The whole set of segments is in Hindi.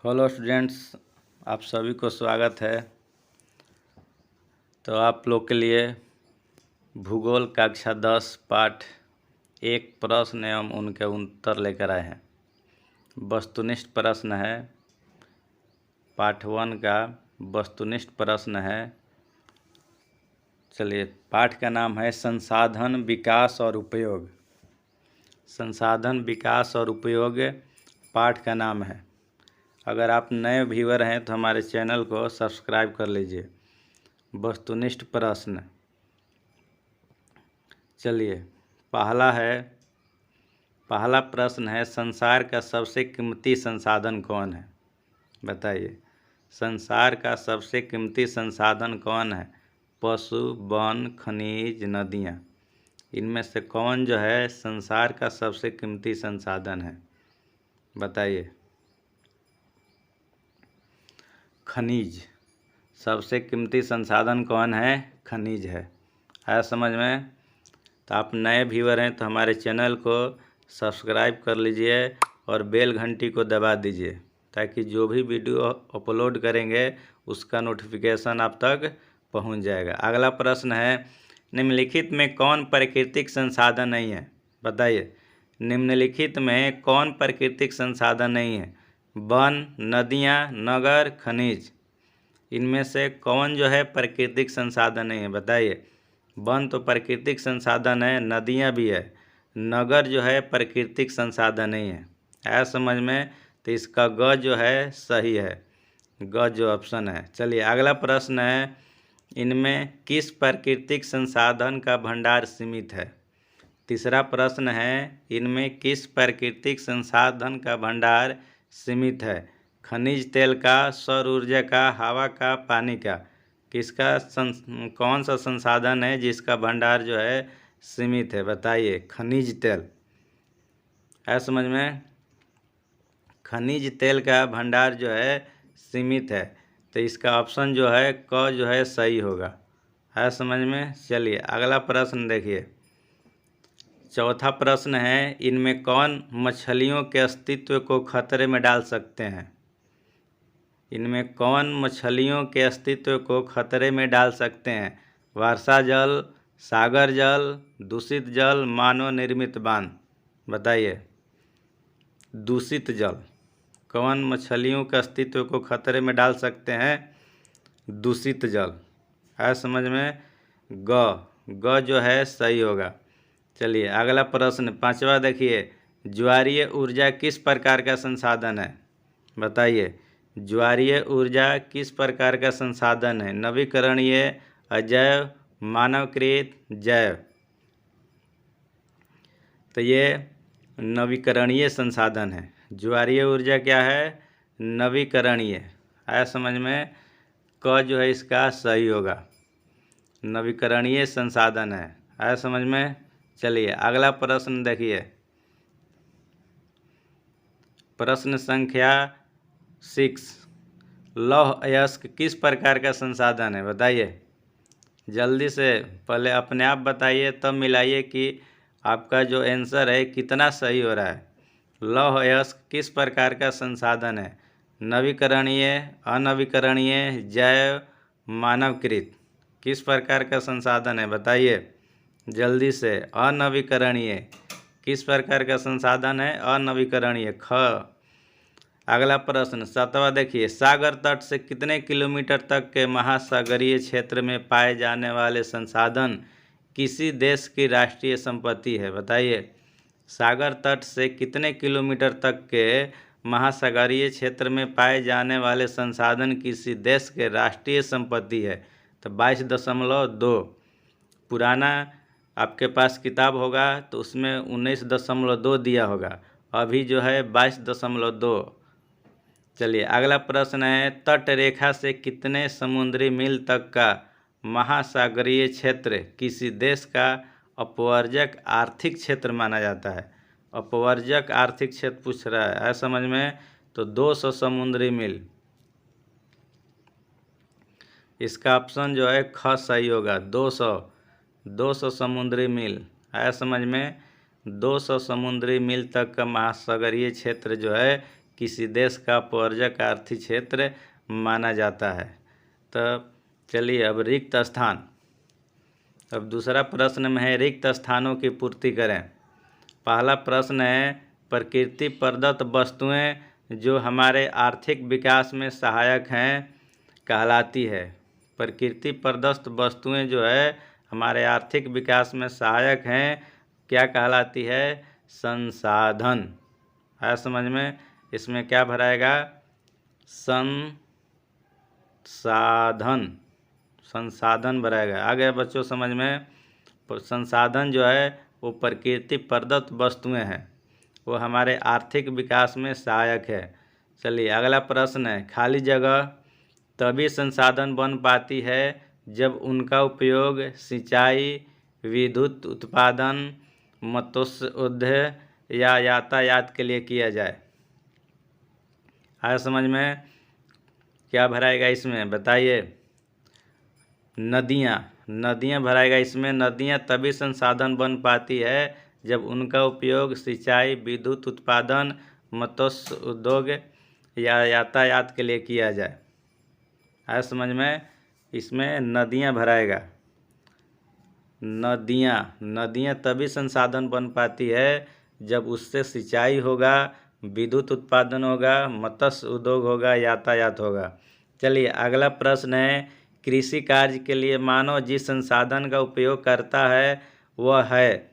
हेलो स्टूडेंट्स, आप सभी को स्वागत है। तो आप लोग के लिए भूगोल कक्षा 10 पाठ 1 प्रश्न एवं उनके उत्तर लेकर आए हैं। वस्तुनिष्ठ प्रश्न है, पाठ 1 का वस्तुनिष्ठ प्रश्न है। चलिए, पाठ का नाम है संसाधन विकास और उपयोग। संसाधन विकास और उपयोग पाठ का नाम है। अगर आप नए व्यूअर हैं तो हमारे चैनल को सब्सक्राइब कर लीजिए। वस्तुनिष्ठ प्रश्न, चलिए पहला प्रश्न है, संसार का सबसे कीमती संसाधन कौन है? बताइए, संसार का सबसे कीमती संसाधन कौन है? पशु, वन, खनिज, नदियाँ। इनमें से कौन जो है संसार का सबसे कीमती संसाधन है? बताइए। खनिज। सबसे कीमती संसाधन कौन है? खनिज है। आया समझ में? तो आप नए व्यूअर हैं तो हमारे चैनल को सब्सक्राइब कर लीजिए और बेल घंटी को दबा दीजिए, ताकि जो भी वीडियो अपलोड करेंगे उसका नोटिफिकेशन आप तक पहुंच जाएगा। अगला प्रश्न है, निम्नलिखित में कौन प्राकृतिक संसाधन नहीं है? बताइए, निम्नलिखित में कौन प्राकृतिक संसाधन नहीं है? वन, नदियाँ, नगर, खनिज। इनमें से कौन जो है प्राकृतिक संसाधन नहीं है? बताइए। वन तो प्राकृतिक संसाधन है, नदियाँ भी है, नगर जो है प्राकृतिक संसाधन नहीं है। आया समझ में? तो इसका ग जो है सही है, ग जो ऑप्शन है। चलिए, अगला प्रश्न है, इनमें किस प्राकृतिक संसाधन का भंडार सीमित है? तीसरा प्रश्न है, इनमें किस प्राकृतिक संसाधन का भंडार सीमित है? खनिज तेल का, सौर ऊर्जा का, हवा का, पानी का। कौन सा संसाधन है जिसका भंडार जो है सीमित है? बताइए। खनिज तेल। है समझ में? खनिज तेल का भंडार जो है सीमित है, तो इसका ऑप्शन जो है क जो है सही होगा। है समझ में? चलिए, अगला प्रश्न देखिए। चौथा प्रश्न है, इनमें कौन मछलियों के अस्तित्व को खतरे में डाल सकते हैं? इनमें कौन मछलियों के अस्तित्व को खतरे में डाल सकते हैं? वर्षा जल, सागर जल, दूषित जल, मानव निर्मित बांध। बताइए। दूषित जल। कौन मछलियों के अस्तित्व को खतरे में डाल सकते हैं? दूषित जल। है समझ में? ग जो है सही होगा। चलिए, अगला प्रश्न पांचवा देखिए, ज्वारीय ऊर्जा किस प्रकार का संसाधन है? बताइए। ज्वारीय ऊर्जा किस प्रकार का संसाधन है? नवीकरणीय, अजैव, मानवकृत, जैव। तो ये नवीकरणीय संसाधन है। ज्वारीय ऊर्जा क्या है? नवीकरणीय। आया समझ में? क जो है इसका सही होगा, नवीकरणीय संसाधन है। आया समझ में? चलिए, अगला प्रश्न देखिए। प्रश्न संख्या 6, लौह अयस्क किस प्रकार का संसाधन है? बताइए। जल्दी से पहले अपने आप बताइए, तब मिलाइए कि आपका जो आंसर है कितना सही हो रहा है। लौह अयस्क किस प्रकार का संसाधन है? नवीकरणीय, अनवीकरणीय, जैव, मानवकृत। किस प्रकार का संसाधन है? बताइए जल्दी से। अनवीकरणीय। किस प्रकार का संसाधन है? अनवीकरणीय, ख। अगला प्रश्न 7वां देखिए, सागर तट से कितने किलोमीटर तक के महासागरीय क्षेत्र में पाए जाने वाले संसाधन किसी देश की राष्ट्रीय संपत्ति है? बताइए। सागर तट से कितने किलोमीटर तक के महासागरीय क्षेत्र में पाए जाने वाले संसाधन किसी देश के राष्ट्रीय संपत्ति है? तो 22.2। पुराना आपके पास किताब होगा तो उसमें 19.2 दिया होगा, अभी जो है 22.2। चलिए, अगला प्रश्न है, तट रेखा से कितने समुद्री मील तक का महासागरीय क्षेत्र किसी देश का अपवर्जक आर्थिक क्षेत्र माना जाता है? अपवर्जक आर्थिक क्षेत्र पूछ रहा है समझ में? तो 200 समुद्री मील। इसका ऑप्शन जो है ख सही होगा। 200 समुद्री मील। है समझ में? 200 समुद्री मील तक का महासागरीय क्षेत्र जो है किसी देश का प्रवर्जक आर्थिक क्षेत्र माना जाता है। तो चलिए अब रिक्त स्थान। अब दूसरा प्रश्न में है रिक्त स्थानों की पूर्ति करें। पहला प्रश्न है प्रकृति प्रदत्त वस्तुएं जो हमारे आर्थिक विकास में सहायक हैं कहलाती है। प्रकृति प्रदत्त वस्तुएं जो है हमारे आर्थिक विकास में सहायक हैं क्या कहलाती है? संसाधन। आया समझ में? इसमें क्या भराएगा? संसाधन भराएगा। आ गया बच्चों समझ में? संसाधन जो है वो प्रकृति प्रदत्त वस्तुएं हैं, वो हमारे आर्थिक विकास में सहायक है। चलिए अगला प्रश्न है खाली जगह तभी संसाधन बन पाती है जब उनका उपयोग सिंचाई, विद्युत उत्पादन, मत्स्य उद्योग या यातायात के लिए किया जाए। आया समझ में? क्या भराएगा इसमें बताइए? नदियाँ भराएगा इसमें। नदियाँ तभी संसाधन बन पाती है जब उनका उपयोग सिंचाई, विद्युत उत्पादन, मत्स्य उद्योग या यातायात के लिए किया जाए। आया समझ में? इसमें नदियाँ भराएगा। नदियाँ तभी संसाधन बन पाती है जब उससे सिंचाई होगा, विद्युत उत्पादन होगा, मत्स्य उद्योग होगा, यातायात होगा। चलिए अगला प्रश्न है कृषि कार्य के लिए मानव जिस संसाधन का उपयोग करता है वह है।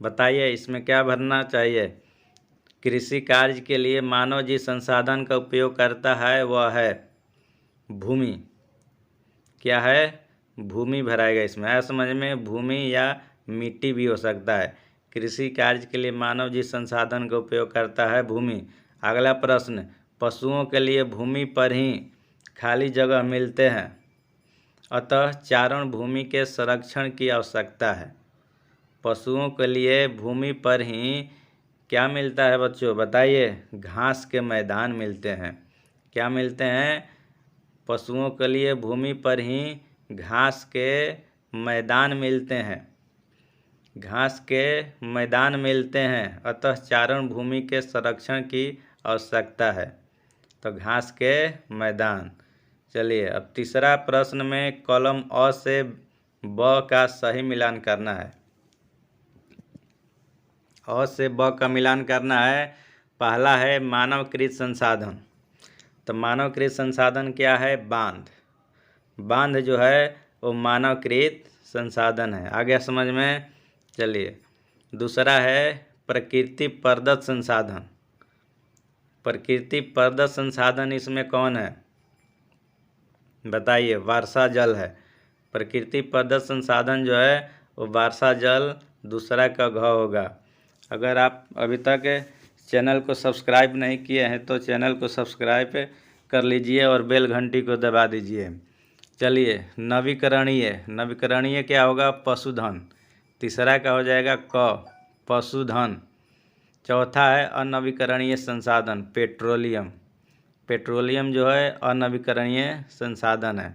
बताइए इसमें क्या भरना चाहिए? कृषि कार्य के लिए मानव जिस संसाधन का उपयोग करता है वह है भूमि। क्या है? भूमि भराएगा इसमें। आया समझ में? भूमि या मिट्टी भी हो सकता है। कृषि कार्य के लिए मानव जिस संसाधन का उपयोग करता है भूमि। अगला प्रश्न पशुओं के लिए भूमि पर ही खाली जगह मिलते हैं, अतः चारण भूमि के संरक्षण की आवश्यकता है। पशुओं के लिए भूमि पर ही क्या मिलता है बच्चों? बताइए। घास के मैदान मिलते हैं। क्या मिलते हैं? पशुओं के लिए भूमि पर ही घास के मैदान मिलते हैं। घास के मैदान मिलते हैं, अतः चारण भूमि के संरक्षण की आवश्यकता है। तो घास के मैदान। चलिए अब तीसरा प्रश्न में कॉलम अ से ब का सही मिलान करना है। अ से ब का मिलान करना है। पहला है मानवकृत संसाधन। तो मानवकृत संसाधन क्या है? बांध जो है वो मानवकृत संसाधन है। आ गया समझ में? चलिए दूसरा है प्रकृति प्रदत्त संसाधन। प्रकृति प्रदत्त संसाधन इसमें कौन है? बताइए। वर्षा जल है। प्रकृति प्रदत्त संसाधन जो है वो वर्षा जल दूसरा का घ होगा। अगर आप अभी तक चैनल को सब्सक्राइब नहीं किए हैं तो चैनल को सब्सक्राइब कर लीजिए और बेल घंटी को दबा दीजिए। चलिए नवीकरणीय क्या होगा? पशुधन। तीसरा का हो जाएगा क पशुधन। चौथा है अनवीकरणीय संसाधन पेट्रोलियम जो है अनवीकरणीय संसाधन है।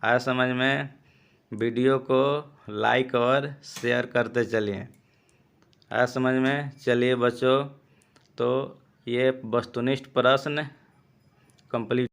आया समझ में? वीडियो को लाइक और शेयर करते चलिए। आया समझ में? चलिए बच्चों तो ये वस्तुनिष्ठ प्रश्न कंप्लीट।